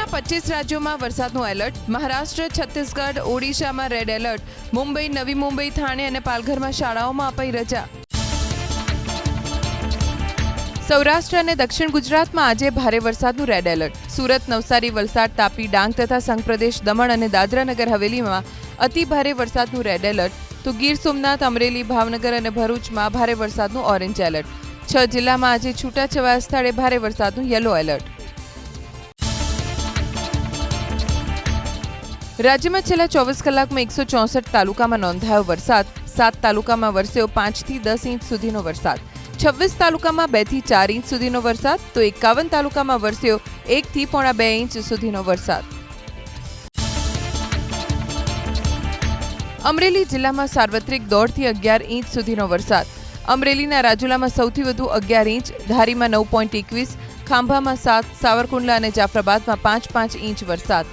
દેશના 25 રાજ્યોમાં વરસાદનું એલર્ટ. મહારાષ્ટ્ર, છત્તીસગઢ, ઓડિશામાં રેડ એલર્ટ. મુંબઈ, નવી મુંબઈ, થાણે અને પાલઘરમાં શાળાઓમાં અપાઈ રજા. સૌરાષ્ટ્ર અને દક્ષિણ ગુજરાતમાં આજે ભારે વરસાદનું રેડ એલર્ટ. સુરત, નવસારી, વલસાડ, તાપી, ડાંગ તથા સંઘપ્રદેશ દમણ અને દાદરા નગર હવેલીમાં અતિ ભારે વરસાદનું રેડ એલર્ટ. તો ગીર સોમનાથ, અમરેલી, ભાવનગર અને ભરૂચમાં ભારે વરસાદનું ઓરેન્જ એલર્ટ. 6 જિલ્લામાં આજે છૂટાછવાયા સ્થળે ભારે વરસાદનું યલો એલર્ટ. રાજ્યમાં છેલ્લા 24 કલાકમાં 164 તાલુકામાં નોંધાયો વરસાદ. 7 તાલુકામાં વરસ્યો 5 થી 10 ઇંચ સુધીનો વરસાદ. 26 તાલુકામાં 2 થી 4 ઇંચ સુધીનો વરસાદ. તો 51 તાલુકામાં વરસ્યો 1 થી 1.5 ઇંચ સુધીનો વરસાદ. અમરેલી જિલ્લામાં સાર્વત્રિક 1.5 થી 11 ઇંચ સુધીનો વરસાદ. અમરેલીના રાજુલામાં સૌથી વધુ 11 ઇંચ, ધારીમાં 9.21, ખાંભામાં 7, સાવરકુંડલા અને જાફરાબાદમાં 5.5 ઇંચ વરસાદ.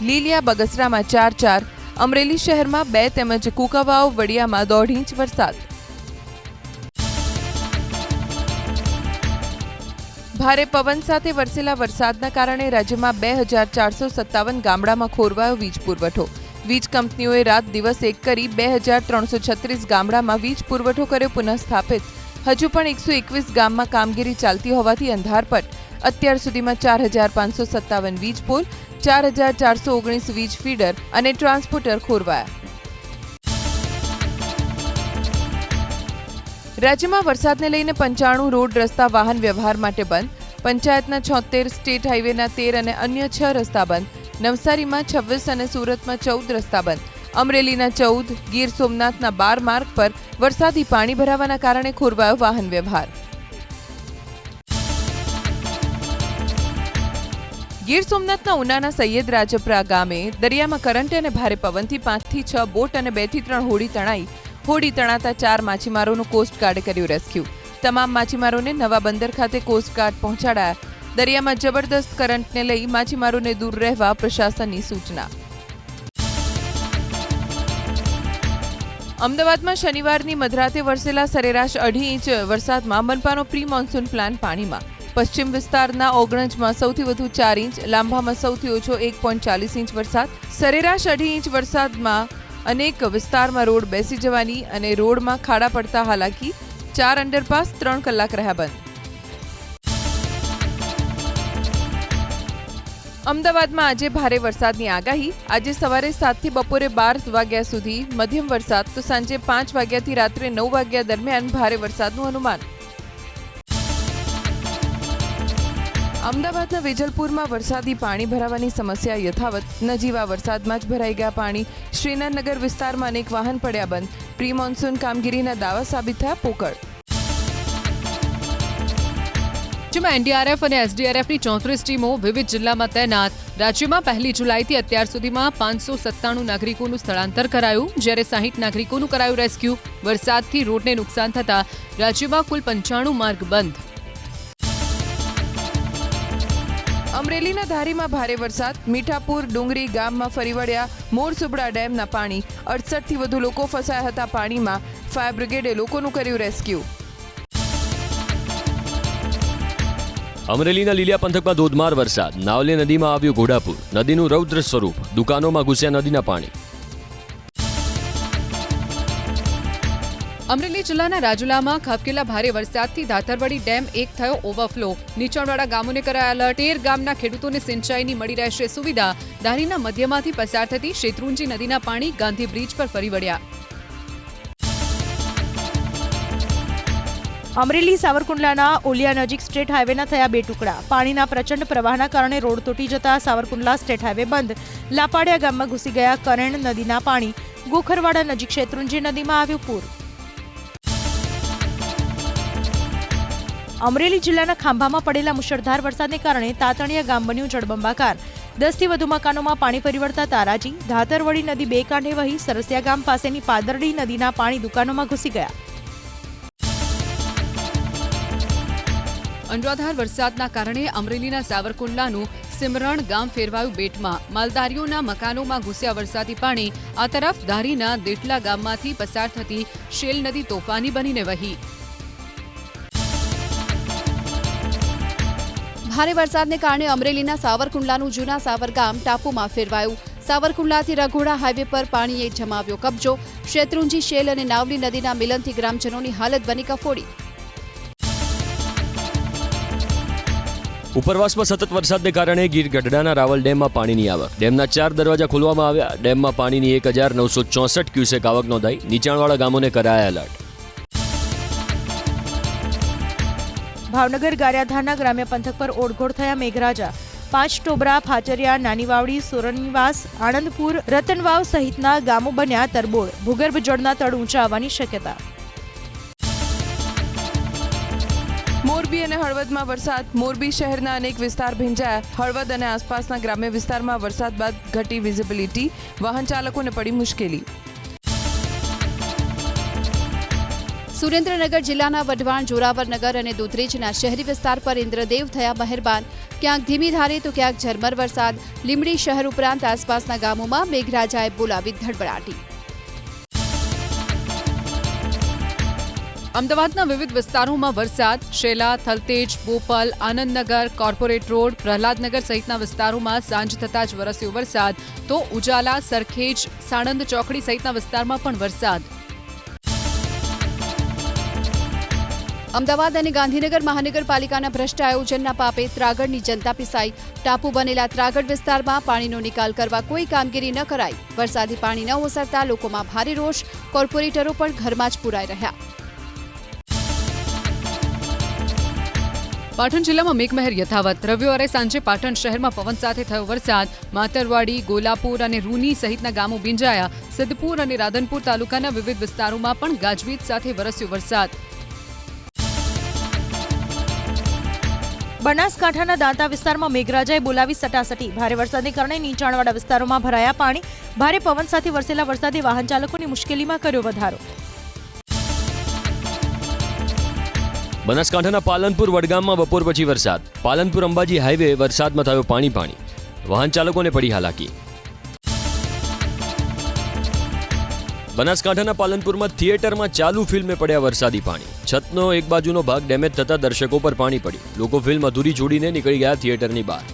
લીલિયા, બગસરામાં 4.4, અમરેલી શહેરમાં 2 તેમજ કુંકાવાવ, વડિયામાં 1.5 ઇંચ વરસાદ. ભારે પવન સાથે વરસેલા વરસાદના કારણે રાજ્યમાં 2457 ગામડામાં ખોરવાયો વીજ પુરવઠો. વીજ કંપનીઓએ રાત દિવસ એક કરી 2336 ગામડામાં વીજ પુરવઠો કર્યો પુનઃસ્થાપિત. હજુ પણ 121 ગામમાં કામગીરી ચાલતી હોવાથી અંધારપટ. અત્યાર સુધીમાં 4557 વીજ પોલ, 4419 વીજ ફીડર અને ટ્રાન્સપોર્ટર ખોરવાયા. રાજ્યમાં વરસાદને લઈને 95 રોડ રસ્તા વાહન વ્યવહાર માટે બંધ. પંચાયતના 76, સ્ટેટ હાઈવેના 13 અને અન્ય 6 રસ્તા બંધ. નવસારીમાં 26 અને સુરતમાં 14 રસ્તા બંધ. અમરેલીના 14, ગીર સોમનાથના 12 માર્ગ પર વરસાદી પાણી ભરાવાના કારણે ખોરવાયો વાહન વ્યવહાર. ગીર સોમનાથના ઉનાના સૈયદ રાજપરા ગામે દરિયામાં કરંટ અને ભારે પવનથી 5 થી 6 બોટ અને 2 થી 3 હોડી તણાઈ. હોડી તણાતા 4 માછીમારોનું કોસ્ટગાર્ડે કર્યું રેસ્ક્યુ. તમામ માછીમારોને નવા બંદર ખાતે કોસ્ટગાર્ડ પહોંચાડાયા. દરિયામાં જબરદસ્ત કરંટને લઈ માછીમારોને દૂર રહેવા પ્રશાસનની સૂચના. અમદાવાદમાં શનિવારની મધરાતે વરસેલા સરેરાશ 2.5 ઇંચ વરસાદમાં મનપાનો પ્રી મોન્સૂન પ્લાન પાણીમાં. પશ્ચિમ વિસ્તારના ઓગણજમાં સૌથી વધુ 4 ઇંચ, લાંભામાં સૌથી ઓછો 1.40 ઇંચ વરસાદ. સરેરાશ 2.5 ઇંચ વરસાદમાં અનેક વિસ્તારમાં રોડ બેસી જવાની અને રોડમાં ખાડા પડતા હાલાકી. 4 અંડરપાસ 3 કલાક રહ્યા બંધ. અમદાવાદમાં આજે ભારે વરસાદની આગાહી. આજે સવારે 7 થી બપોરે 12 વાગ્યા સુધી મધ્યમ વરસાદ, તો સાંજે 5 વાગ્યાથી રાત્રે 9 વાગ્યા દરમિયાન ભારે વરસાદનું અનુમાન. અમદાવાદના વેજલપુરમાં વરસાદી પાણી ભરાવાની સમસ્યા યથાવત. નજીવા વરસાદમાં જ ભરાઈ ગયા પાણી. શ્રીનગર વિસ્તારમાં અનેક વાહન પડ્યા બંધ. પ્રી મોન્સૂન કામગીરીના દાવા સાબિત થયા પોકળ. રાજ્યમાં એનડીઆરએફ અને એસડીઆરએફની 34 ટીમો વિવિધ જિલ્લામાં તૈનાત. રાજ્યમાં 1 જુલાઈથી અત્યાર સુધીમાં 597 નાગરિકોનું સ્થળાંતર કરાયું, જ્યારે 60 નાગરિકોનું કરાયું રેસ્ક્યુ. વરસાદથી રોડને નુકસાન થતા રાજ્યમાં કુલ 95 માર્ગ બંધ. અમરેલીના ધારીમાં ભારે વરસાદ. મીઠાપુર ડુંગરી ગામમાં ફરી વળ્યા મોરસુબડા ડેમના પાણી. 68 થી વધુ લોકો ફસાયા હતા પાણીમાં. ફાયર બ્રિગેડે લોકોનું કર્યું રેસ્ક્યુ. અમરેલીના લીલિયા પંથકમાં ધોધમાર વરસાદ. નાવલી નદીમાં આવ્યું ઘોડાપુર. નદીનું રૌદ્ર સ્વરૂપ. દુકાનોમાં ઘૂસ્યા નદીના પાણી. અમરેલી જિલ્લાના રાજુલામાં ખાબકેલા ભારે વરસાદથી ધાતરવડી ડેમ 1 થયો ઓવરફ્લો. નીચાણવાળા ગામોને કરાયા એલર્ટ. 13 ગામના ખેડૂતોને સિંચાઈની મળી રહેશે સુવિધા. ધારીના મધ્યમાંથી પસાર થતી શેત્રુંજી નદીના પાણી ગાંધી બ્રિજ પર ફરી વળ્યા. અમરેલી સાવરકુંડલાના ઓલિયા નજીક સ્ટેટ હાઈવેના થયા 2 ટુકડા. પાણીના પ્રચંડ પ્રવાહના કારણે રોડ તૂટી જતા સાવરકુંડલા સ્ટેટ હાઈવે બંધ. લાપાડિયા ગામમાં ઘૂસી ગયા કરેણ નદીના પાણી. ગોખરવાડા નજીક શેત્રુંજી નદીમાં આવ્યું પૂર. અમરેલી જિલ્લાના ખાંભામાં પડેલા મુશળધાર વરસાદને કારણે તાતણિયા ગામ બન્યું જળબંબાકાર. 10 થી વધુ મકાનોમાં પાણી ફરી વળતા તારાજી. ધાતરવડી નદી 2 કાંઠે વહી સરસિયા ગામ પાસેની પાદરડી નદીના પાણી દુકાનોમાં ઘૂસી ગયા. અનરાધાર વરસાદના કારણે અમરેલીના સાવરકુંડલાનું સિમરણ ગામ ફેરવાયું બેટમાં. માલધારીઓના મકાનોમાં ઘૂસ્યા વરસાદી પાણી. આ તરફ ધારીના દેટલા ગામમાંથી પસાર થતી શેલ નદી તોફાની બનીને વહી. ભારે વરસાદને કારણે અમરેલીના સાવરકુંડલાનું જૂના સાવર ગામ ટાપુમાં ફેરવાયું. સાવરકુંડલાથી રઘોડા હાઈવે પર પાણીએ જમાવ્યો કબજો. શેત્રુંજી શેલ અને નાવલી નદીના મિલનથી ગ્રામજનોની હાલત બની કફોડી. ઉપરવાસમાં સતત વરસાદને કારણે ગીર ગઢડાના રાવલ ડેમમાં પાણીની આવક. ડેમના 4 દરવાજા ખોલવામાં આવ્યા. ડેમમાં પાણીની 1964 ક્યુસેક આવક નોંધાઈ. નીચાણવાળા ગામોને કરાયા એલર્ટ. ભાવનગર ગારિયાધારના ગ્રામ્ય પંથક પર ઓળઘોળ થયા મેઘરાજા. 5 ટોબરા, ફાચરિયા, નાની વાવડી, સોરનીવાસ, આણંદપુર, રતનવાવ સહિતના ગામો બન્યા તરબોળ. ભૂગર્ભ જળના તળ ઊંચા આવવાની શક્યતા. મોરબી અને હળવદમાં વરસાદ. મોરબી શહેરના અનેક વિસ્તાર ભીંજાયા. હળવદ અને આસપાસના ગ્રામ્ય વિસ્તારમાં વરસાદ બાદ ઘટી વિઝિબિલિટી. વાહન ચાલકોને પડી મુશ્કેલી. સુરેન્દ્રનગર જિલ્લાના વઢવાણ, જોરાવરનગર અને દૂધરેજના શહેરી વિસ્તાર પર ઇન્દ્રદેવ થયા મહેરબાન. ક્યાંક ધીમી ધારે તો ક્યાંક ઝરમર વરસાદ. લીંબડી શહેર ઉપરાંત આસપાસના ગામોમાં મેઘરાજાએ બોલાવી ધડબડાટી. અમદાવાદના વિવિધ વિસ્તારોમાં વરસાદ. શેલા, થલતેજ, બોપલ, આનંદનગર, કોર્પોરેટ રોડ, પ્રહલાદનગર સહિતના વિસ્તારોમાં સાંજ થતાં જ વરસ્યો વરસાદ. તો ઉજાલા, સરખેજ, સાણંદ ચોકડી સહિતના વિસ્તારમાં પણ વરસાદ. અમદાવાદ અને ગાંધીનગર મહાનગરપાલિકાના ભ્રષ્ટ આયોજનના પાપે ત્રાગડની જનતા પીસાઈ. ટાપુ બનેલા ત્રાગડ વિસ્તારમાં પાણીનો નિકાલ કરવા કોઈ કામગીરી ન કરાઈ. વરસાદી પાણી ન ઓસરતા લોકોમાં ભારે રોષ. કોર્પોરેટરો પણ ઘરમાં જ પુરાઈ રહ્યા. પાટણ જિલ્લામાં મેઘમહેર યથાવત. રવિવારે સાંજે પાટણ શહેરમાં પવન સાથે થયો વરસાદ. માતરવાડી, ગોલાપુર અને રૂની સહિતના ગામો ભીંજાયા. સિદ્ધપુર અને રાધનપુર તાલુકાના વિવિધ વિસ્તારોમાં પણ ગાજવીજ સાથે વરસ્યો વરસાદ. બનાસકાંઠાના દાંતા વિસ્તારમાં મેઘરાજાએ બોલાવી સટાસટી. ભારે વરસાદને કારણે નીચાણવાળા વિસ્તારોમાં ભરાયા પાણી. ભારે પવન સાથે વરસેલા વરસાદે વાહન ચાલકોની મુશ્કેલીમાં કર્યો વધારો. બનાસકાંઠાના પાલનપુર વડગામમાં બપોર પછી વરસાદ. પાલનપુર અંબાજી હાઈવે વરસાદમાં થયો પાણી. વાહન ચાલકોને પડી હાલાકી. બનાસકાંઠાના પાલનપુરમાં થિયેટરમાં ચાલુ ફિલ્મે પડ્યા વરસાદી પાણી. છતનો એક બાજુનો ભાગ ડેમેજ થતા દર્શકો પર પાણી પડ્યું. લોકો ફિલ્મ અધૂરી છોડીને નીકળી ગયા થિયેટરની બહાર.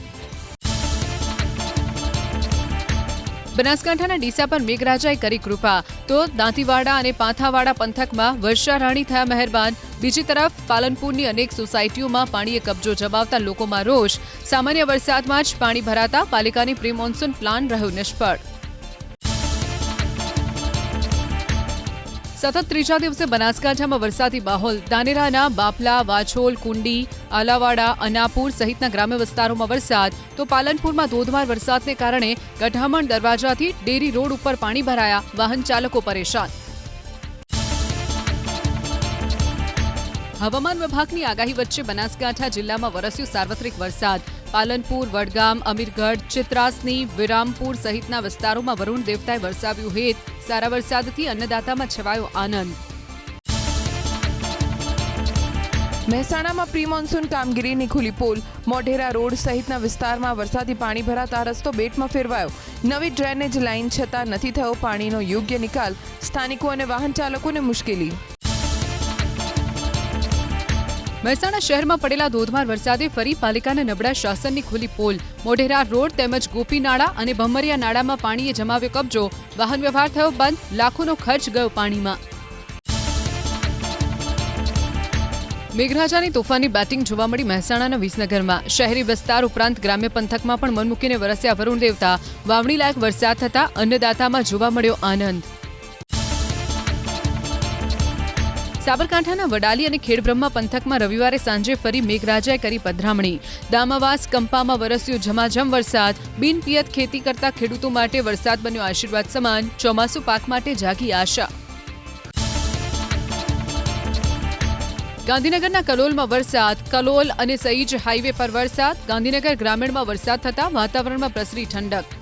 બનાસકાંઠાના ડીસા પર મેઘરાજાએ કરી કૃપા. તો દાંતીવાડા અને પાંથાવાડા પંથકમાં વર્ષારાણી થયા મહેરબાન. બીજી તરફ પાલનપુરની અનેક સોસાયટીઓમાં પાણીએ કબજો જમાવતા લોકોમાં રોષ. સામાન્ય વરસાદમાં જ પાણી ભરાતા પાલિકાની પ્રી મોન્સૂન પ્લાન રહ્યો નિષ્ફળ. સતત ત્રીજા દિવસે બનાસકાંઠામાં વરસાદી માહોલ. ધાનેરાના બાપલા, વાછોલ, કુંડી, આલાવાડા, અનાપુર સહિતના ગ્રામ્ય વિસ્તારોમાં વરસાદ. તો પાલનપુરમાં ધોધમાર વરસાદને કારણે ગઢામણ દરવાજાથી ડેરી રોડ ઉપર પાણી ભરાયા. વાહન ચાલકો પરેશાન. હવામાન વિભાગની આગાહી વચ્ચે બનાસકાંઠા જિલ્લામાં વરસ્યો સાર્વત્રિક વરસાદ. પાલનપુર, વડગામ, અમીરગઢ, ચિત્રાસની, વિરામપુર સહિતના વિસ્તારોમાં વરુણ દેવતાએ વરસાવ્યું હેત. સારા વરસાદથી અન્નદાતામાં છવાયો આનંદ. મહેસાણામાં પ્રી મોન્સૂન કામગીરીની ખુલી પોલ. મોઢેરા રોડ સહિતના વિસ્તારમાં વરસાદી પાણી ભરાતા રસ્તો બેટમાં ફેરવાયો. નવી ડ્રેનેજ લાઇન છતાં નથી થયો પાણીનો યોગ્ય નિકાલ. સ્થાનિકો અને વાહન ચાલકોને મુશ્કેલી. મહેસાણા શહેરમાં પડેલા ધોધમાર વરસાદે ફરી પાલિકાના નબળા શાસનની ખુલી પોલ. મોઢેરા રોડ તેમજ ગોપીનાળા અને ભમરિયા નાળામાં પાણીએ જમાવ્યો કબજો. વાહન વ્યવહાર થયો બંધ. લાખોનો ખર્ચ ગયો પાણીમાં. મેઘરાજાની તોફાની બેટિંગ જોવા મળી મહેસાણાના વિસનગરમાં. શહેરી વિસ્તાર ઉપરાંત ગ્રામ્ય પંથકમાં પણ મન મૂકીને વરસ્યા વરુણ દેવતા. વાવણી લાયક વરસાદ થતા અન્નદાતામાં જોવા મળ્યો આનંદ. સાબરકાંઠાના વડાલી અને ખેડબ્રહ્મા પંથકમાં રવિવારે સાંજે ફરી મેઘરાજાએ કરી પધરામણી. દામાવાસ, કંપામાં વરસ્યો ઝમાઝમ વરસાદ. બિનપિયત ખેતી કરતા ખેડૂતો માટે વરસાદ બન્યો આશીર્વાદ સમાન. ચોમાસુ પાક માટે જાગી આશા. ગાંધીનગરના કલોલમાં વરસાદ. કલોલ અને સઈજ હાઈવે પર વરસાદ. ગાંધીનગર ગ્રામીણમાં વરસાદ થતા વાતાવરણમાં પ્રસરી ઠંડક.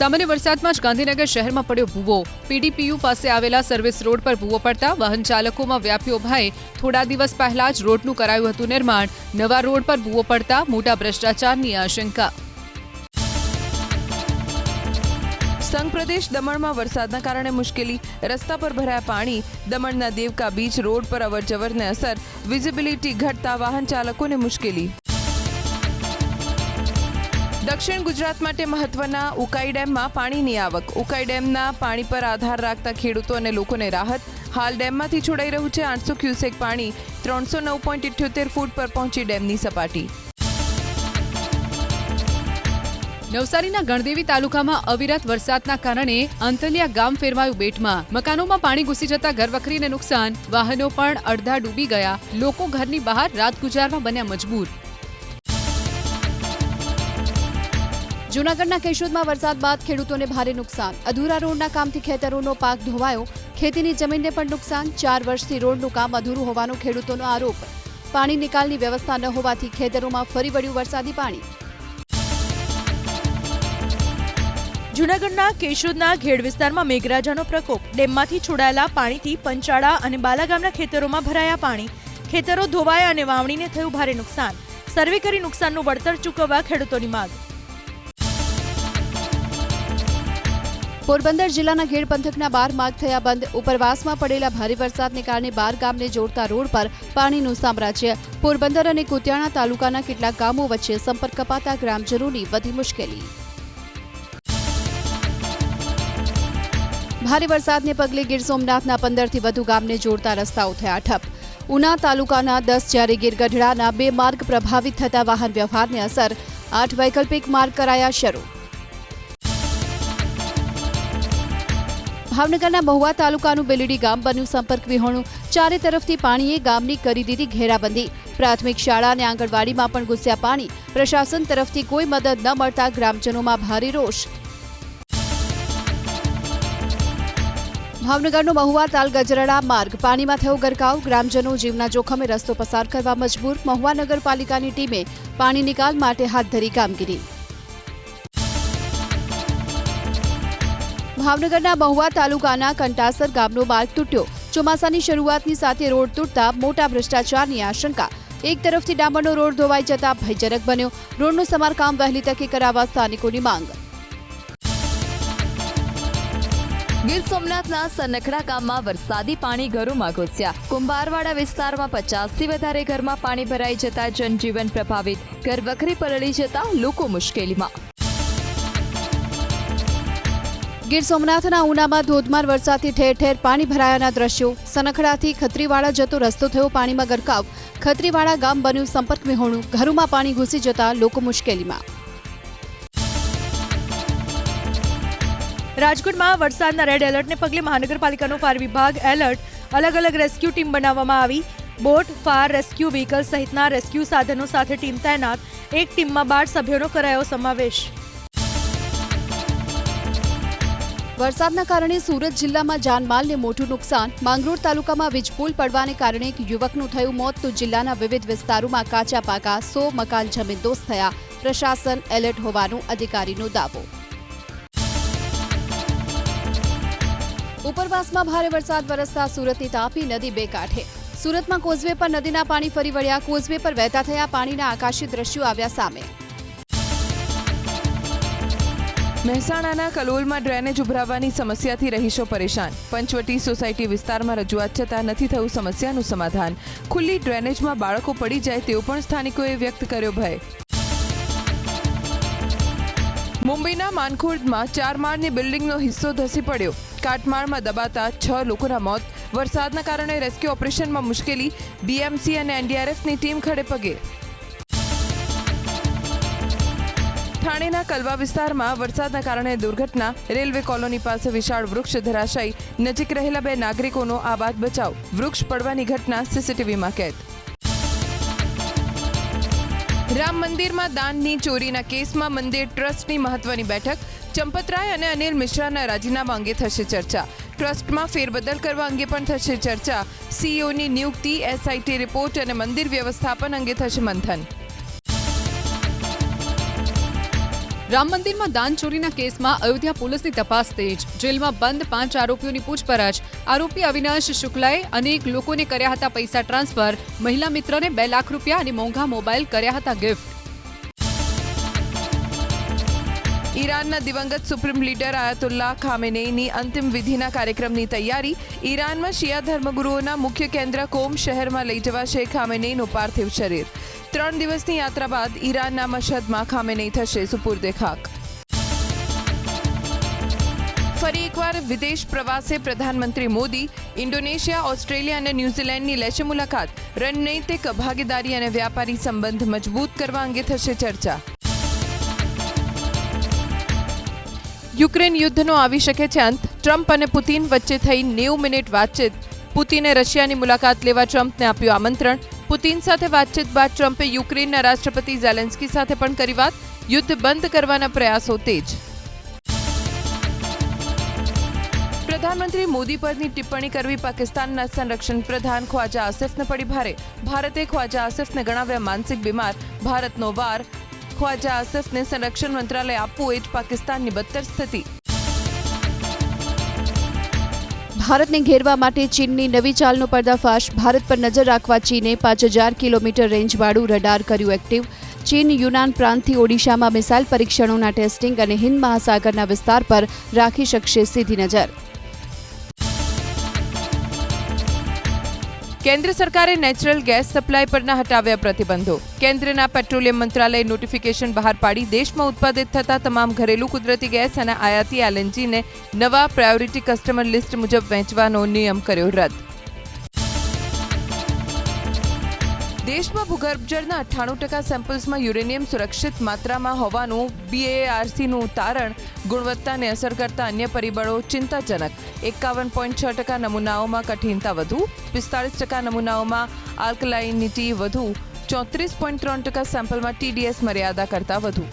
સામાન્ય વરસાદમાં જ ગાંધીનગર શહેરમાં પડ્યો ભૂવો. પીડીપીયુ પાસે આવેલા સર્વિસ રોડ પર ભૂવો પડતા વાહન ચાલકોમાં વ્યાપ્યો ભય. થોડા દિવસ પહેલા જ રોડનું કરાયું હતું નિર્માણ. નવા રોડ પર ભૂવો પડતા મોટા ભ્રષ્ટાચારની આશંકા. સંઘ પ્રદેશ દમણમાં વરસાદના કારણે મુશ્કેલી, રસ્તા પર ભરાયા પાણી, દમણના દેવકા બીચ રોડ પર અવરજવરને અસર, વિઝિબિલિટી ઘટતા વાહન ચાલકોને મુશ્કેલી. દક્ષિણ ગુજરાત માટે મહત્વના ઉકાઈ ડેમમાં પાણીની આવક. ઉકાઈ ડેમના પાણી પર આધાર રાખતા ખેડૂતો અને લોકોને રાહત. હાલ ડેમમાંથી છોડાઈ રહ્યું છે 800 ક્યુસેક પાણી. 309.78 ફૂટ પર પહોંચી ડેમની સપાટી. નવસારીના ગણદેવી તાલુકામાં અવિરત વરસાદના કારણે અંતલિયા ગામ ફેરવાયું બેટમાં. મકાનોમાં પાણી ઘૂસી જતા ઘરવખરીને નુકસાન, વાહનો પણ અડધા ડૂબી ગયા. લોકો ઘરની બહાર રાત ગુજારવા બન્યા મજબૂર. જૂનાગઢના કેશોદમાં વરસાદ બાદ ખેડૂતોને ભારે નુકસાન. અધૂરા રોડના કામથી ખેતરોનો પાક ધોવાયો, ખેતીની જમીનને પણ નુકસાન. 4 વર્ષથી રોડનું કામ અધૂરું હોવાનો ખેડૂતોનો આરોપ. પાણી નિકાલની વ્યવસ્થા ન હોવાથી ખેતરોમાં ફરી વળ્યું વરસાદી પાણી. જૂનાગઢના કેશોદના ઘેડ વિસ્તારમાં મેઘરાજાનો પ્રકોપ. ડેમમાંથી છોડાયેલા પાણીથી પંચાળા અને બાલા ગામના ખેતરોમાં ભરાયા પાણી. ખેતરો ધોવાયા અને વાવણીને થયું ભારે નુકસાન. સર્વે કરી નુકસાનનું વળતર ચૂકવવા ખેડૂતોની માંગ. પોરબંદર જિલ્લાના ઘેડ પંથકના 12 માર્ગ થયા બંધ. ઉપરવાસમાં પડેલા ભારે વરસાદને કારણે 12 ગામને જોડતા રોડ પર પાણીનું સામ્રાજ્ય. પોરબંદર અને કુતિયાણા તાલુકાના કેટલાક ગામો વચ્ચે સંપર્ક કપાતા ગ્રામજનોની વધી મુશ્કેલી. ભારે વરસાદને પગલે ગીર સોમનાથના 15થી વધુ ગામને જોડતા રસ્તાઓ થયા ઠપ. ઉના તાલુકાના 10 જ્યારે ગીર ગઢડાના 2 માર્ગ પ્રભાવિત થતા વાહન વ્યવહારને અસર. 8 વૈકલ્પિક માર્ગ કરાયા શરૂ. ભાવનગરના મહુવા તાલુકાનું બેલડી ગામ બન્યું સંપર્ક વિહોણું. ચારે તરફથી પાણીએ ગામની કરી દીધી ઘેરાબંધી. પ્રાથમિક શાળા અને આંગણવાડીમાં પણ ઘૂસ્યા પાણી. પ્રશાસન તરફથી કોઈ મદદ ન મળતા ગ્રામજનોમાં ભારે રોષ. ભાવનગરનો મહુવા તાલ ગજરડા માર્ગ પાણીમાં થયો ગરકાવ. ગ્રામજનો જીવના જોખમે રસ્તો પસાર કરવા મજબૂર. મહુવા નગરપાલિકાની ટીમે પાણી નિકાલ માટે હાથ ધરી કામગીરી. ભાવનગરના મહુવા તાલુકાના કંટાસર ગામનો માર્ગ તૂટ્યો. ચોમાસાની શરૂઆતની સાથે રોડ તૂટતા મોટા ભ્રષ્ટાચારની આશંકા. એક તરફથી ડામરનો રોડ ધોવાઈ જતા ભયજનક બન્યો. રોડનું સમારકામ વહેલી તકે કરાવવા સ્થાનિકોની માંગ. ગીર સોમનાથના સનખડા ગામમાં વરસાદી પાણી ઘરોમાં ઘૂસ્યા. કુંભારવાડા વિસ્તારમાં 50થી વધારે ઘરમાં પાણી ભરાઈ જતા જનજીવન પ્રભાવિત. ઘરવખરી પલળી જતા લોકો મુશ્કેલીમાં. ગીર સોમનાથના ઉનામાં ધોધમાર વરસાદથી ઠેર ઠેર પાણી ભરાયાના દ્રશ્યો. સનખડાથી ખત્રીવાડા જતો રસ્તો થયો પાણીમાં ગરકાવ. ખત્રીવાડા ગામ બન્યું સંપર્ક વિહોણું. ઘરોમાં પાણી ઘૂસી જતા લોકો મુશ્કેલીમાં. રાજકોટમાં વરસાદના રેડ એલર્ટને પગલે મહાનગરપાલિકાનો ફાયર વિભાગ એલર્ટ. અલગ અલગ રેસ્ક્યુ ટીમ બનાવવામાં આવી. બોટ, ફાયર રેસ્ક્યુ વ્હીકલ સહિતના રેસ્ક્યુ સાધનો સાથે ટીમ તૈનાત. એક ટીમમાં 12 સભ્યોનો કરાયો સમાવેશ. વરસાદના કારણે સુરત જિલ્લામાં જાનમાલને મોટું નુકસાન. માંગરોળ તાલુકામાં વીજપોલ પડવાને કારણે એક યુવકનું થયું મોત. તો જિલ્લાના વિવિધ વિસ્તારોમાં કાચા પાકા 100 મકાન જમીનદોસ્ત થયા. પ્રશાસન એલર્ટ હોવાનું અધિકારીનો દાવો. ઉપરવાસમાં ભારે વરસાદ વરસતા સુરતની તાપી નદી બે કાંઠે. સુરતમાં કોઝવે પર નદીના પાણી ફરી વળ્યા. કોઝવે પર વહેતા થયા પાણીના આકાશી દ્રશ્યો આવ્યા સામે. મહેસાણાના કલોલમાં ડ્રેનેજ ઉભરાવાની સમસ્યાથી રહીશો પરેશાન. પંચવટી સોસાયટી વિસ્તારમાં રજૂઆત છતાં નથી થયું સમસ્યાનું સમાધાન. ખુલ્લી ડ્રેનેજમાં બાળકો પડી જાય તેવો પણ સ્થાનિકોએ વ્યક્ત કર્યો ભય. મુંબઈના માનખુર્દમાં 4 માળની બિલ્ડિંગનો હિસ્સો ધસી પડ્યો. કાટમાળમાં દબાતા 6 લોકોના મોત. વરસાદના કારણે રેસ્ક્યુ ઓપરેશનમાં મુશ્કેલી. બીએમસી અને એનડીઆરએફની ટીમ ખડે પગે. ઠાણેના કલવા વિસ્તારમાં વરસાદના કારણે દુર્ઘટના. રેલવે કોલોની પાસે વિશાળ વૃક્ષ ધરાશાયી. નજીક રહેલા 2 નાગરિકોનો આબાદ બચાવ. વૃક્ષ પડવાની ઘટના સીસીટીવીમાં કેદ. રામ મંદિરમાં દાનની ચોરીના કેસમાં મંદિર ટ્રસ્ટની મહત્વની બેઠક. ચંપતરાય અને અનિલ મિશ્રાના રાજીનામા અંગે થશે ચર્ચા. ટ્રસ્ટમાં ફેરબદલ કરવા અંગે પણ થશે ચર્ચા. સીઈઓની નિયુક્તિ, એસઆઈટી રિપોર્ટ અને મંદિર વ્યવસ્થાપન અંગે થશે મંથન. રામ મંદિરમાં દાન ચોરીના કેસમાં અયોધ્યા પોલીસની તપાસ તેજ. જેલમાં બંધ 5 આરોપીઓની પૂછપરછ. આરોપી અવિનાશ શુક્લાએ અનેક લોકોને કર્યા હતા પૈસા ટ્રાન્સફર. મહિલા મિત્રને 2 લાખ રૂપિયા અને મોંઘા મોબાઈલ કર્યા હતા ગિફ્ટ. ઈરાનના દિવંગત સુપ્રીમ લીડર આયતુલ્લાહ ખામેનેઈની અંતિમ વિધિના કાર્યક્રમની તૈયારી. ઈરાનમાં શિયા ધર્મગુરુઓના મુખ્ય કેન્દ્ર કોમ શહેરમાં લઈ જવાશે ખામેનેઈનું પાર્થિવ શરીર. 3 દિવસની યાત્રા બાદ ઈરાનના મશહદમાં ખામેનેઈ થશે સુપુર્દે ખાક. ફરી એકવાર વિદેશ પ્રવાસે પ્રધાનમંત્રી મોદી. ઇન્ડોનેશિયા, ઓસ્ટ્રેલિયા અને ન્યૂઝીલેન્ડની લેશે મુલાકાત. રણનૈતિક ભાગીદારી અને વ્યાપારી સંબંધ મજબૂત કરવા અંગે થશે ચર્ચા. યુક્રેન યુદ્ધનો આવી શકે છે અંત. ટ્રમ્પ અને પુતિન વચ્ચે થઈ 90 મિનિટ વાતચીત. પુતિને રશિયાની મુલાકાત લેવા ટ્રમ્પને આપ્યું આમંત્રણ. પુતિન સાથે વાતચીત બાદ ટ્રમ્પે યુક્રેનના રાષ્ટ્રપતિ ઝેલેન્સ્કી સાથે પણ કરી વાત. યુદ્ધ બંધ કરવાના પ્રયાસો તેજ. પ્રધાનમંત્રી મોદી પરની ટિપ્પણી કરવી પાકિસ્તાનના સંરક્ષણ પ્રધાન ખ્વાજા આસિફને પડી ભારે. ભારતે ખ્વાજા આસિફને ગણાવ્યા માનસિક બીમાર. ભારતનો વાર. ખ્વાજા આસિફને સંરક્ષણ મંત્રાલય આપવું એ જ પાકિસ્તાનની બદતર સ્થિતિ. ભારતને ઘેરવા માટે ચીનની નવી ચાલનો પર્દાફાશ. ભારત પર નજર રાખવા ચીને 5000 કિલોમીટર રેન્જવાળું રડાર કર્યું એક્ટિવ. ચીન યુનાન પ્રાંતથી ઓડિશામાં મિસાઇલ પરીક્ષણોના ટેસ્ટિંગ અને હિન્દ મહાસાગરના વિસ્તાર પર રાખી શકશે સીધી નજર. કેન્દ્ર સરકારે નેચરલ ગેસ સપ્લાય પરના હટાવ્યા પ્રતિબંધો. કેન્દ્રના પેટ્રોલિયમ મંત્રાલયે નોટિફિકેશન બહાર પાડી દેશમાં ઉત્પાદિત થતા તમામ ઘરેલું કુદરતી ગેસ અને આયાતી એલએનજીને નવા પ્રાયોરિટી કસ્ટમર લિસ્ટ મુજબ વહેંચવાનો નિયમ કર્યો રદ. દેશમાં ભૂગર્ભ જળના 98% સેમ્પલ્સમાં યુરેનિયમ સુરક્ષિત માત્રામાં હોવાનું BARCનું તારણ. ગુણવત્તાને અસર કરતા અન્ય પરિબળો ચિંતાજનક. 51.6% નમૂનાઓમાં કઠિનતા વધુ. 45% નમૂનાઓમાં આલ્કલાઇનિટી વધુ. 34.3% સેમ્પલમાં TDS મર્યાદા કરતાં વધુ.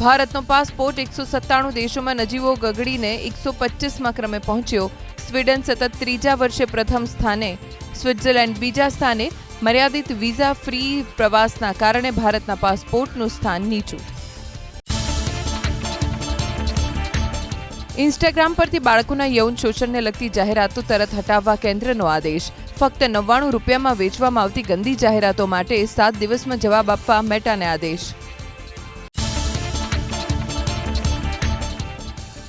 ભારતનો પાસપોર્ટ 197 દેશોમાં નજીવો ગગડીને 125મા ક્રમે પહોંચ્યો. સ્વીડન સતત 3જા વર્ષે પ્રથમ સ્થાને. સ્વિટ્ઝરલેન્ડ બીજા સ્થાને. મર્યાદિત વિઝા ફ્રી પ્રવાસના કારણે ભારતના પાસપોર્ટનું સ્થાન નીચું. ઇન્સ્ટાગ્રામ પરથી બાળકોના યૌન શોષણને લગતી જાહેરાતો તરત હટાવવા કેન્દ્રનો આદેશ. ફક્ત 99 રૂપિયામાં વેચવામાં આવતી ગંદી જાહેરાતો માટે 7 દિવસમાં જવાબ આપવા મેટાને આદેશ.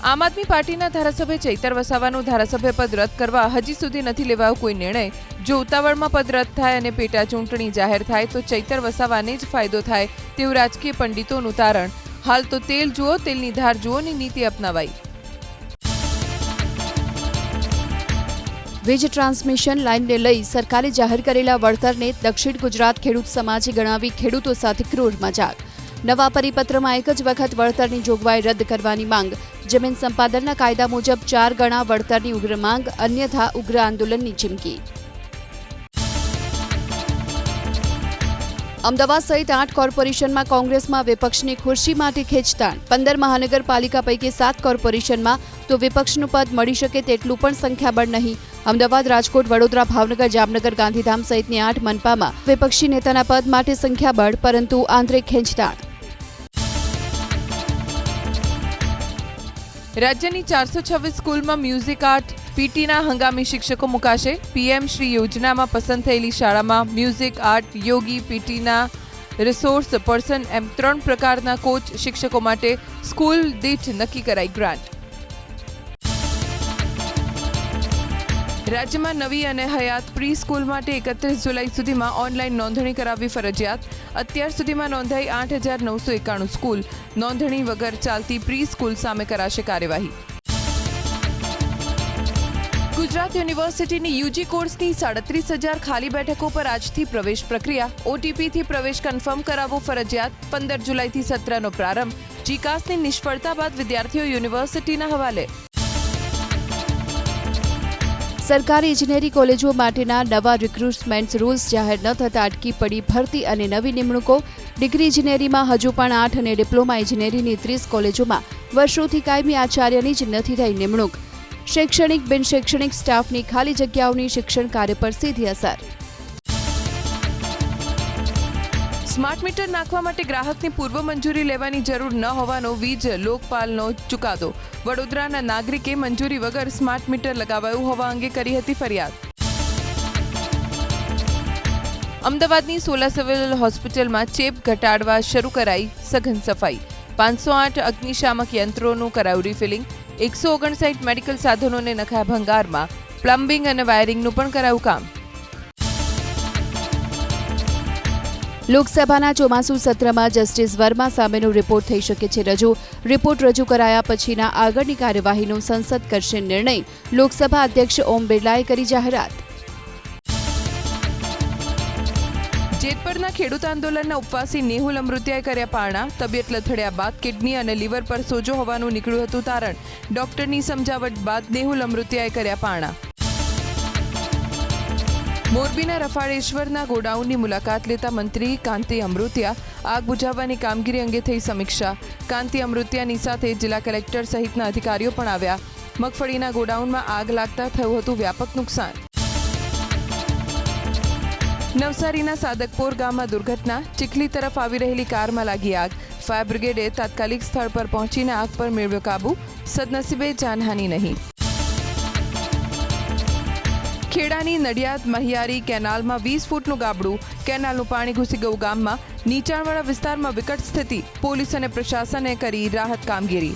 આમ આદમી પાર્ટીના ધારાસભ્ય ચૈતર વસાવાનું ધારાસભ્ય પદ રદ કરવા હજી સુધી નથી લેવાયો કોઈ નિર્ણય. જો ઉતાવળમાં પદ રદ થાય અને પેટા ચૂંટણી જાહેર થાય તો ચૈતર વસાવાને જ ફાયદો થાય તેવું રાજકીય પંડિતોનું તારણ. હાલ તો તેલ જુઓ તેલની ધાર જુઓની નીતિ અપનાવાઈ. વીજ ટ્રાન્સમિશન લાઇનને લઈ સરકારે જાહેર કરેલા વળતરને દક્ષિણ ગુજરાત ખેડૂત સમાજે ગણાવી ખેડૂતો સાથે ક્રૂર મજાક. નવા પરિપત્રમાં એક જ વખત વળતરની જોગવાઈ રદ કરવાની માંગ. જમીન સંપાદનના કાયદા મુજબ 4 ગણા વળતરની ઉગ્ર માંગ. અન્યથા ઉગ્ર આંદોલનની ચીમકી. અમદાવાદ સહિત 8 કોર્પોરેશનમાં કોંગ્રેસમાં વિપક્ષની ખુરશી માટે ખેંચતાણ. 15 મહાનગરપાલિકા પૈકી 7 કોર્પોરેશનમાં તો વિપક્ષનું પદ મળી શકે તેટલું પણ સંખ્યાબળ નહીં. અમદાવાદ, રાજકોટ, વડોદરા, ભાવનગર, જામનગર, ગાંધીધામ સહિતની 8 મનપામાં વિપક્ષી નેતાના પદ માટે સંખ્યાબળ પરંતુ આંતરિક ખેંચતાણ. રાજ્યની 426 સ્કૂલમાં મ્યુઝિક આર્ટ પીટીના હંગામી શિક્ષકો મુકાશે. PM શ્રી યોજનામાં પસંદ થયેલી શાળામાં મ્યુઝિક આર્ટ, યોગી, પીટીના રિસોર્સ પર્સન એમ 3 પ્રકારના કોચ શિક્ષકો માટે સ્કૂલ દીઠ નક્કી કરાઈ ગ્રાન્ટ. રાજ્યમાં નવી અને હયાત પ્રી સ્કૂલ માટે 31 જુલાઈ સુધીમાં ઓનલાઈન નોંધણી કરાવવી ફરજિયાત. અત્યાર સુધીમાં નોંધાઈ 8,991 સ્કૂલ. નોંધણી વગર ચાલતી પ્રી સ્કૂલ સામે કરાશે કાર્યવાહી. ગુજરાત યુનિવર્સિટીની યુજી કોર્સની 37,000 ખાલી બેઠકો પર આજથી પ્રવેશ પ્રક્રિયા. OTPથી પ્રવેશ કન્ફર્મ કરાવવો ફરજિયાત. 15 જુલાઈથી સત્રનો પ્રારંભ. જીકાસની નિષ્ફળતા બાદ વિદ્યાર્થીઓ યુનિવર્સિટીના હવાલે. સરકારી ઇજનેરી કોલેજો માટેના નવા રિક્રુટમેન્ટ રૂલ્સ જાહેર ન થતાં અટકી પડી ભરતી અને નવી નિમણૂકો. ડિગ્રી ઇજનેરીમાં હજુ પણ 8 અને ડિપ્લોમા ઇજનેરીની 30 કોલેજોમાં વર્ષોથી કાયમી આચાર્યની જ નથી થઈ નિમણૂક. શૈક્ષણિક બિન શૈક્ષણિક સ્ટાફની ખાલી જગ્યાઓની શિક્ષણ કાર્ય પર સીધી અસર. સ્માર્ટ મીટર નાખવા માટે ગ્રાહકની પૂર્વ મંજૂરી લેવાની જરૂર ન હોવાનો વીજ લોકપાલનો ચુકાદો. વડોદરાના નાગરિકે મંજૂરી વગર સ્માર્ટ મીટર લગાવાયું હોવા અંગે કરી હતી ફરિયાદ. અમદાવાદની સોલા સિવિલ હોસ્પિટલમાં ચેપ ઘટાડવા શરૂ કરાઈ સઘન સફાઈ. 508 અગ્નિશામક યંત્રોનું કરાયું રિફિલિંગ. 159 મેડિકલ સાધનોને નખાયા ભંગારમાં. પ્લમ્બિંગ અને વાયરિંગનું પણ કરાયું કામ. લોકસભાના ચોમાસુ સત્રમાં જસ્ટિસ વર્મા સામેનો રિપોર્ટ થઈ શકે છે રજૂ. રિપોર્ટ રજૂ કરાયા પછીના આગળની કાર્યવાહીનો સંસદ કરશે નિર્ણય. લોકસભા અધ્યક્ષ ઓમ બિરલાએ કરી જાહેરાત. જેતપુરના ખેડૂત આંદોલનના ઉપવાસી નેહુલ અમૃતિયાએ કર્યા પારણા. તબિયત લથડ્યા બાદ કિડની અને લીવર પર સોજો હોવાનું નીકળ્યું હતું તારણ. ડોક્ટરની સમજાવટ બાદ નેહુલ અમૃતિયાએ કર્યા પારણા. મોરબીના રફાળેશ્વરના ગોડાઉનની મુલાકાત લેતા મંત્રી કાંતિ અમૃતિયા આગ બુઝાવવાની કામગીરી અંગે થઈ સમીક્ષા. કાંતિ અમૃતિયાની સાથે જિલ્લા કલેક્ટર સહિતના અધિકારીઓ પણ આવ્યા. મગફળીના ગોડાઉનમાં આગ લાગતા થયું હતું વ્યાપક નુકસાન. નવસારીના સાદકપોર ગામમાં દુર્ઘટના. ચીખલી તરફ આવી રહેલી કારમાં લાગી આગ. ફાયર બ્રિગેડે તાત્કાલિક સ્થળ પર પહોંચીને આગ પર મેળવ્યો કાબુ. સદનસીબે જાનહાનિ નહીં. ખેડાની નડિયાદ મહિયારી કેનાલમાં 20 ફૂટનું ગાબડું. કેનાલનું પાણી ઘૂસી ગયું ગામમાં. નીચાણવાળા વિસ્તારમાં વિકટ સ્થિતિ. પોલીસ અને પ્રશાસને કરી રાહત કામગીરી.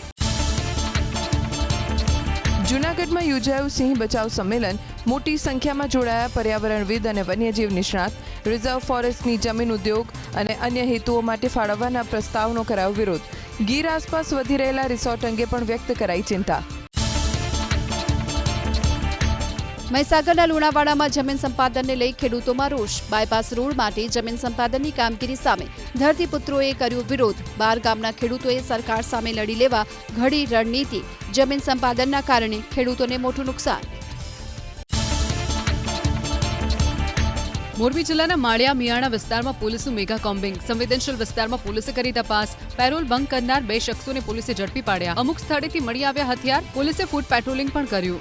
જૂનાગઢમાં યોજાયું સિંહ બચાવ સંમેલન. મોટી સંખ્યામાં જોડાયા પર્યાવરણવિદ અને વન્યજીવ નિષ્ણાત. રિઝર્વ ફોરેસ્ટની જમીન ઉદ્યોગ અને અન્ય હેતુઓ માટે ફાળવવાના પ્રસ્તાવનો કરાયો વિરોધ. ગીર આસપાસ વધી રહેલા રિસોર્ટ અંગે પણ વ્યક્ત કરાઈ ચિંતા. મહીસાગરના લુણાવાડામાં જમીન સંપાદનને લઈ ખેડૂતોમાં રોષ. બાયપાસ રોડ માટે જમીન સંપાદનની કામગીરી સામે ધરતીપુત્રોએ કર્યો વિરોધ. 12 ગામના ખેડૂતોએ સરકાર સામે લડી લેવા ઘડી રણનીતિ. જમીન સંપાદનના કારણે ખેડૂતોને મોટું નુકસાન. મોરબી જિલ્લાના માળિયા મિયાણા વિસ્તારમાં પોલીસનું મેગા કોમ્બિંગ. સંવેદનશીલ વિસ્તારમાં પોલીસે કરી તપાસ. પેરોલ ભંગ કરનાર 2 શખ્સોને પોલીસે ઝડપી પાડ્યા. અમુક સ્થળેથી મળી આવ્યા હથિયાર. પોલીસે ફૂટ પેટ્રોલિંગ પણ કર્યું.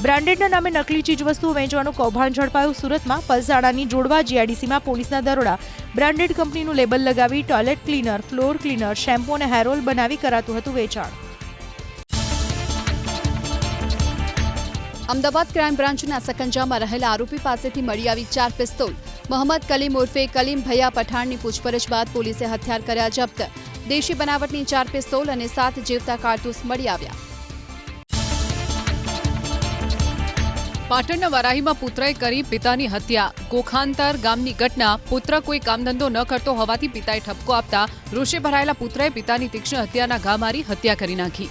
બ્રાન્ડેડના નામે નકલી ચીજવસ્તુઓ વેચવાનું કૌભાંડ ઝડપાયું સુરતમાં. પલસાણાની જોડવા જીઆઈડીસીમાં પોલીસના દરોડા. બ્રાન્ડેડ કંપનીનું લેબલ લગાવી toilet cleaner, floor cleaner, shampoo અને હેર ઓઇલ બનાવી કરાતું હતું વેચાણ. અમદાવાદ ક્રાઇમ બ્રાન્ચના સકંજામાં રહેલા આરોપી પાસેથી મળી આવી 4 પિસ્તોલ. મોહમ્મદ કલીમ ઉર્ફે કલીમ ભૈયા પઠાણની પૂછપરછ બાદ પોલીસે હથિયાર કર્યા જપ્ત. દેશી બનાવટની 4 પિસ્તોલ અને 7 જીવતા કારતૂસ મળી આવ્યા. પાટણના વરાહીમાં પુત્રએ કરી પિતાની હત્યા. ગોખાંતર ગામની ઘટના. પુત્ર કોઈ કામધંધો ન કરતો હોવાથી પિતાએ ઠપકો આપતા રોષે ભરાયેલા પુત્રએ પિતાની તીક્ષ્ણ હત્યાના ઘા મારી હત્યા કરી નાખી.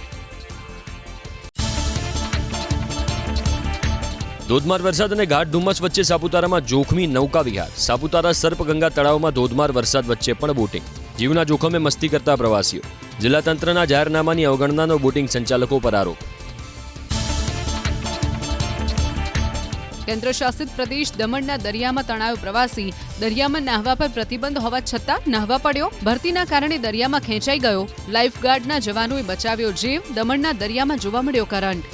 ધોધમાર વરસાદ અને ગાઢ ધુમ્મસ વચ્ચે સાપુતારામાં જોખમી નૌકા વિહાર. સાપુતારા સર્પગંગા તળાવમાં ધોધમાર વરસાદ વચ્ચે પણ બોટિંગ. જીવના જોખમે મસ્તી કરતા પ્રવાસીઓ. જિલ્લા તંત્રના જાહેરનામાની અવગણનાનો બોટિંગ સંચાલકો પર આરોપ. કેન્દ્રશાસિત પ્રદેશ દમણના દરિયામાં તણાયો પ્રવાસી. દરિયામાં નાહવા પર પ્રતિબંધ હોવા છતાં નાહવા પડ્યો. ભરતીના કારણે દરિયામાં ખેંચાઈ ગયો. લાઇફગાર્ડના જવાનોએ બચાવ્યો જીવ. દમણના દરિયામાં જોવા મળ્યો કરંટ.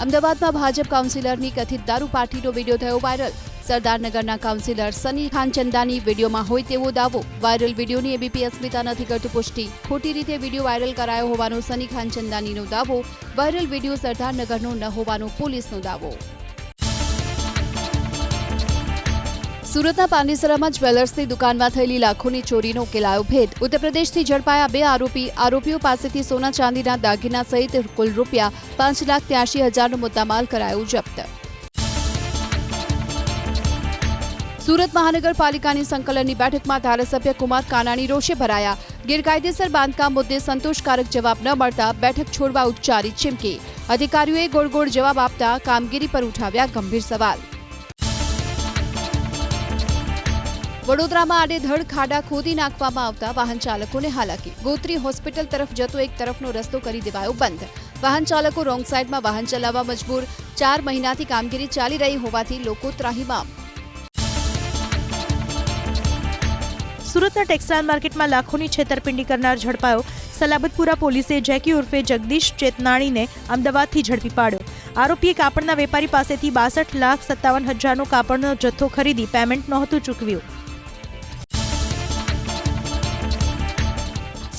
અમદાવાદમાં ભાજપ કાઉન્સિલરની કથિત દારૂ પાર્ટીનો વિડીયો થયો વાયરલ. સરદારનગરના કાઉન્સિલર સની ખાનચંદાની વિડીયોમાં હોય તેવો દાવો. વાયરલ વિડીયોની એબીપી અસ્મિતા નથી કરતું પુષ્ટિ. ખોટી રીતે વિડીયો વાયરલ કરાયો હોવાનો સની ખાનચંદાનીનો દાવો. વાયરલ વિડીયો સરદારનગરનો ન હોવાનો પોલીસનો દાવો. સુરતના પાંડેસરામાં જ્વેલર્સની દુકાનમાં થયેલી લાખોની ચોરીનો ઉકેલાયો ભેદ. ઉત્તર પ્રદેશથી ઝડપાયા 2 આરોપી. આરોપીઓ પાસેથી સોના ચાંદીના દાગીના સહિત કુલ રૂપિયા 5,83,000નો મુદ્દામાલ કરાયો જપ્ત. સુરત મહાનગરપાલિકાની સંકલનની બેઠકમાં ધારાસભ્ય કુમાર કાનાણી રોષે ભરાયા. ગેરકાયદેસર બાંધકામ મુદ્દે સંતોષકારક જવાબ ન મળતા બેઠક છોડવા ઉચ્ચારી ચીમકી. અધિકારીઓએ ગોળ ગોળ જવાબ આપતા કામગીરી પર ઉઠાવ્યા ગંભીર સવાલ. વડોદરામાં આડેધડ ખાડા ખોદી નાખવામાં આવતા વાહન ચાલકોને હાલાકી. ગોત્રી હોસ્પિટલ તરફ જતો એક તરફનો રસ્તો કરી દેવાયો બંધ. વાહન ચાલકો રોંગ સાઈડમાં વાહન ચલાવવા મજબૂર. 4 મહિનાથી કામગીરી ચાલી રહી હોવાથી લોકો ત્રાહિમામ. સુરતના ટેક્સટાઇલ માર્કેટમાં લાખોની છેતરપિંડી કરનાર ઝડપાયો. સલાબતપુરા પોલીસે જેકી ઉર્ફે જગદીશ ચેતનાણીને અમદાવાદથી ઝડપી પાડ્યો. આરોપીએ કાપડના વેપારી પાસેથી 62,57,000નો કાપડનો જથ્થો ખરીદી પેમેન્ટ નહોતું ચૂકવ્યું.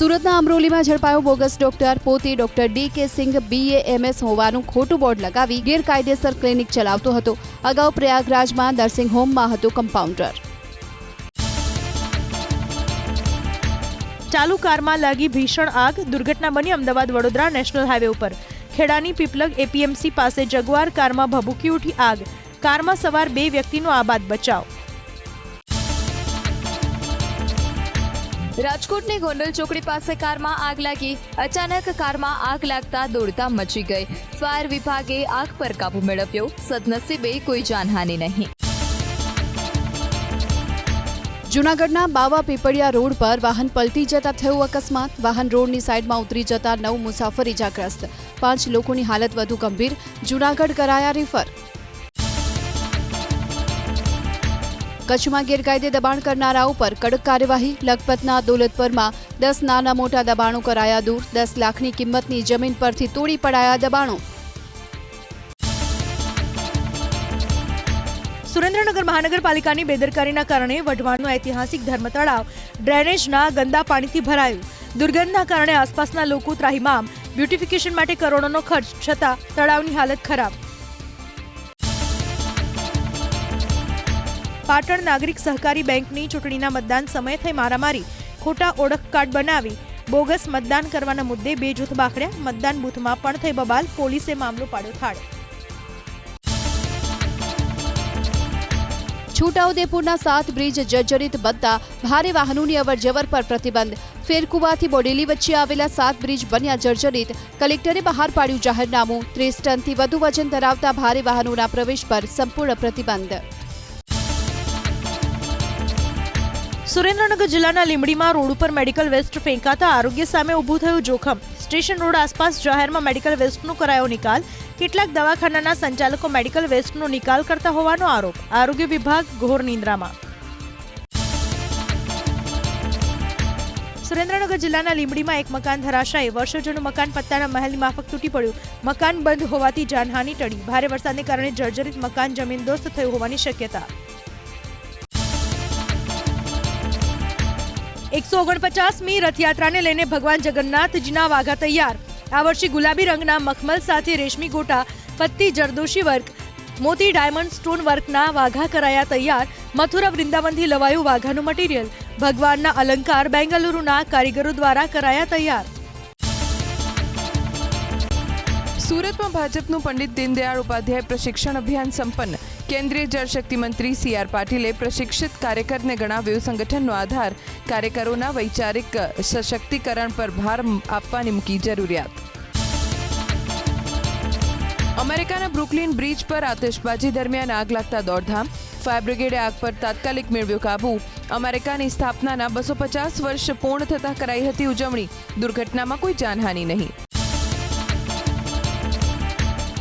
સુરતના અમરોલીમાં ઝડપાયો બોગસ ડોક્ટર. પોતે ડોક્ટર D.K. સિંઘ BAMS હોવાનું ખોટું બોર્ડ લગાવી ગેરકાયદેસર ક્લિનિક ચલાવતો હતો. અગાઉ પ્રયાગરાજમાં નર્સિંગ હોમમાં હતો કમ્પાઉન્ડર. ચાલુ કારમાં લાગી ભીષણ આગ. દુર્ઘટના બની અમદાવાદ વડોદરા નેશનલ હાઈવે ઉપર. ખેડાની પીપલગ APMC પાસે જગુઆર કારમાં ભભૂકી ઉઠી આગ. કારમાં સવાર 2 વ્યક્તિનો આબાદ બચાવ. રાજકોટની ગોંડલ ચોકડી પાસે કારમાં આગ લાગી. અચાનક કારમાં આગ લાગતા દોડધામ મચી ગઈ. ફાયર વિભાગે આગ પર કાબુ મેળવ્યો. સદનસીબે કોઈ જાનહાનિ નહીં. જૂનાગઢના બાવા પીપળિયા રોડ પર વાહન પલટી જતા થયો અકસ્માત. વાહન રોડની સાઈડમાં ઉતરી જતા 9 મુસાફર ઇજાગ્રસ્ત. 5 લોકોની હાલત વધુ ગંભીર. જૂનાગઢ કરાયા રિફર. કચ્છમાં ગેરકાયદે દબાણ કરનારાઓ પર કડક કાર્યવાહી. લખપતના દોલતપરમાં 10 નાના મોટા દબાણો કરાયા દૂર. 10 લાખની કિંમતની જમીન પરથી તોડી પડાયા દબાણો. સુરેન્દ્રનગર મહાનગરપાલિકાની બેદરકારીના કારણે વઢવાણનું ઐતિહાસિક ધર્મ તળાવ ડ્રેનેજના ગંદા પાણીથી ભરાયું. દુર્ગંધના કારણે આસપાસના લોકો ત્રાહિમામ. બ્યુટિફિકેશન માટે કરોડોનો ખર્ચ, છતાં તળાવની હાલત ખરાબ. પાટણ નાગરિક સહકારી બેંકની ચૂંટણીના મતદાન સમયે થઈ મારામારી. ખોટા ઓળખ કાર્ડ બનાવી બોગસ મતદાન કરવાના મુદ્દે 2 જૂથ બાખડ્યા. મતદાન બૂથમાં પણ થઈ બબાલ. પોલીસે મામલો પાડ્યો થાળે. છોટાઉદેપુરના 7 બ્રિજ જર્જરિત બનતા ભારે વાહનોની અવરજવર પર પ્રતિબંધ. ફેરકુવાથી બોડેલી વચ્ચે આવેલા 7 બ્રિજ બન્યા જર્જરિત. કલેક્ટરે બહાર પાડ્યું જાહેરનામું. 30 ટનથી વધુ વજન ધરાવતા ભારે વાહનોના પ્રવેશ પર સંપૂર્ણ પ્રતિબંધ. સુરેન્દ્રનગર જિલ્લાના લીંબડીમાં રોડ ઉપર મેડિકલ વેસ્ટ ફેંકાતા આરોગ્ય સામે ઊભું થયું જોખમ. સ્ટેશન રોડ આસપાસ જાહેરમાં મેડિકલ વેસ્ટનો કરાયો નિકાલ. કેટલાક દવાખાનાના સંચાલકો મેડિકલ વેસ્ટનો નિકાલ કરતા હોવાનો આરોપ. આરોગ્ય વિભાગ ઘોર નિંદ્રામાં. સુરેન્દ્રનગર જિલ્લાના લીંબડીમાં એક મકાન ધરાશાયી. વર્ષો જૂનું મકાન પત્તાના મહેલની માફક તૂટી પડ્યું. મકાન બંધ હોવાથી જાનહાનિ ટળી. ભારે વરસાદને કારણે જર્જરિત મકાન જમીનદોસ્ત થયું હોવાની શક્યતા. 149મી રથયાત્રાને લઈને ભગવાન જગન્નાથજીના વાઘા તૈયાર. આ વર્ષે ગુલાબી રંગના મખમલ સાથે રેશમી ગોટા, પત્તી જરદોશી વર્ક, મોતી ડાયમંડ સ્ટોન વર્કના વાઘા કરાયા તૈયાર. મથુરા વૃંદાવનથી લવાયું વાઘાનું મટીરિયલ. ભગવાનના અલંકાર બેંગલુરુના કારીગરો દ્વારા કરાયા તૈયાર. સુરતમાં ભાજપનું પંડિત દીનદયાળ ઉપાધ્યાય પ્રશિક્ષણ અભિયાન સંપન્ન. કેન્દ્રીય જળશક્તિ મંત્રી CR પાટીલે પ્રશિક્ષિત કાર્યકરને ગણાવ્યો સંગઠનનો આધાર. કાર્યકરોના વૈચારિક સશક્તિકરણ પર ભાર આપવાની મૂકી જરૂરિયાત. અમેરિકાના બ્રુકલિન બ્રિજ પર આતશબાજી દરમિયાન આગ લાગતા દોડધામ. ફાયર બ્રિગેડે આગ પર તાત્કાલિક મેળવ્યો કાબુ. અમેરિકાની સ્થાપનાના 250 વર્ષ પૂર્ણ થતાં કરાઈ હતી ઉજવણી. દુર્ઘટનામાં કોઈ જાનહાનિ નહીં.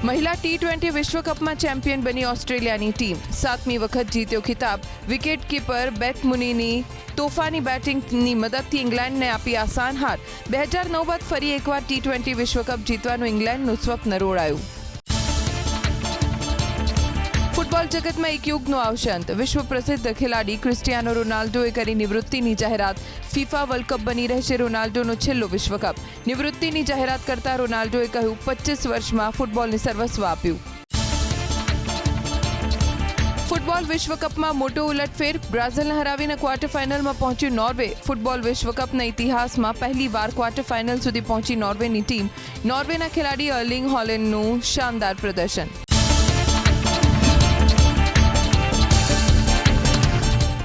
મહિલા T20 વિશ્વકપમાં ચેમ્પિયન બની ઓસ્ટ્રેલિયાની ટીમ. 7મી વખત જીત્યો ખિતાબ. વિકેટ કીપર બેથ મુનીની તોફાની બેટિંગની મદદથી ઇંગ્લેન્ડને આપી આસાન હાર. 2009 બાદ ફરી એકવાર T20 વિશ્વકપ જીતવાનું ઇંગ્લેન્ડનું સ્વપ્ન રોડાયું. ફૂટબોલ જગતમાં એક યુગનો આવશે અંત. વિશ્વ પ્રસિદ્ધ ખેલાડી ક્રિસ્ટિયાનો રોનાલ્ડોએ કરી નિવૃત્તિની જાહેરાત. FIFA વર્લ્ડ કપ બની રહેશે રોનાલ્ડોનો છેલ્લો વિશ્વકપ. નિવૃત્તિની જાહેરાત કરતા રોનાલ્ડોએ કહ્યું, 25 વર્ષમાં ફૂટબોલને સર્વસ્વ આપ્યું. ફૂટબોલ વિશ્વકપમાં મોટો ઉલટફેર. બ્રાઝિલને હરાવીને ક્વાર્ટર ફાઇનલમાં પહોંચ્યું નોર્વે. ફૂટબોલ વિશ્વકપના ઇતિહાસમાં પહેલીવાર ક્વાર્ટર ફાઇનલ સુધી પહોંચી નોર્વેની ટીમ. નોર્વેના ખેલાડી અર્લિંગ હોલેન્ડનું શાનદાર પ્રદર્શન.